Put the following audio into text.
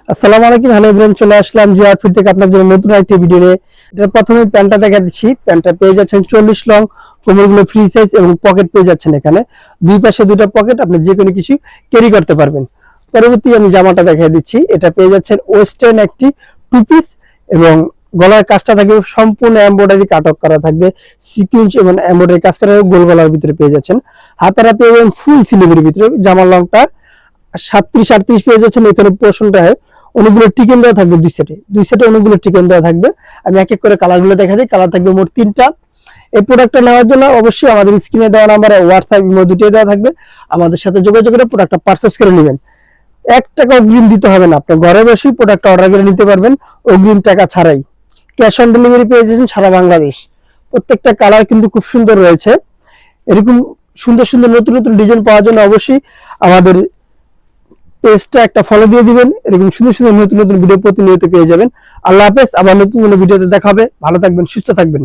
আসসালামু আলাইকুম, hello everyone, চলে আসলাম যে আউটফিট থেকে আপনার জন্য নতুন একটি ভিডিও নিয়ে। এটা প্রথমে প্যান্টটা দেখা দিচ্ছি। প্যান্টটা পেয়ে যাচ্ছেন 40 লং, কোমরগুলো ফ্রি সাইজ এবং পকেট পেয়ে যাচ্ছেন। এখানে দুই পাশে দুটো পকেট, আপনি যে কোনো কিছু ক্যারি করতে পারবেন। পরবর্তী আমি জামাটা দেখিয়ে দিচ্ছি। এটা পেয়ে যাচ্ছেন ওয়েস্টার্ন একটি টু পিস এবং গলার কাজটা থাকবে সম্পূর্ণ এমব্রয়ডারি কাটক করা থাকবে, সিকুয়েন্স এবং এমব্রয়ডারি কাজ করা গোল গলার ভিতরে পেয়ে যাচ্ছেন। হাতারা পেয়ে যাবেন ফুল স্লিভের ভিতরে। জামার লংটা 37-38 পেয়ে যাচ্ছেন। এখানে পোর্শনটায় অনেকগুলো টিকেন দেওয়া থাকবে, দুই সেটে অনেকগুলো টিকেন দেওয়া থাকবে। আমি এক এক করে কালারগুলো দেখা দিই। কালার থাকবে মোট 3টা। এই প্রোডাক্টটা নেওয়ার জন্য অবশ্যই আমাদের স্ক্রিনে দেওয়া নাম্বারে হোয়াটসঅ্যাপ ইমো দুটোই দেওয়া থাকবে। আমাদের সাথে যোগাযোগ করে প্রোডাক্টটা পারচেজ করে নেবেন। 1 টাকা অগ্রিম দিতে হবে না, আপনি ঘরে বসেই প্রোডাক্টটা অর্ডার করে নিতে পারবেন অগ্রিম টাকা ছাড়াই। ক্যাশ অন ডেলিভারি পেয়ে যাচ্ছেন সারা বাংলাদেশ। প্রত্যেকটা কালার কিন্তু খুব সুন্দর রয়েছে। এরকম সুন্দর সুন্দর নতুন নতুন ডিজাইন পাওয়ার জন্য অবশ্যই আমাদের পেজটা একটা ফলো দিয়ে দিবেন। এরকম সুন্দর সুন্দর নতুন নতুন ভিডিও প্রতিনিয়ত পেয়ে যাবেন। আল্লাহ হাফেজ, আবার নতুন কোনো ভিডিওতে দেখা হবে। ভালো থাকবেন, সুস্থ থাকবেন।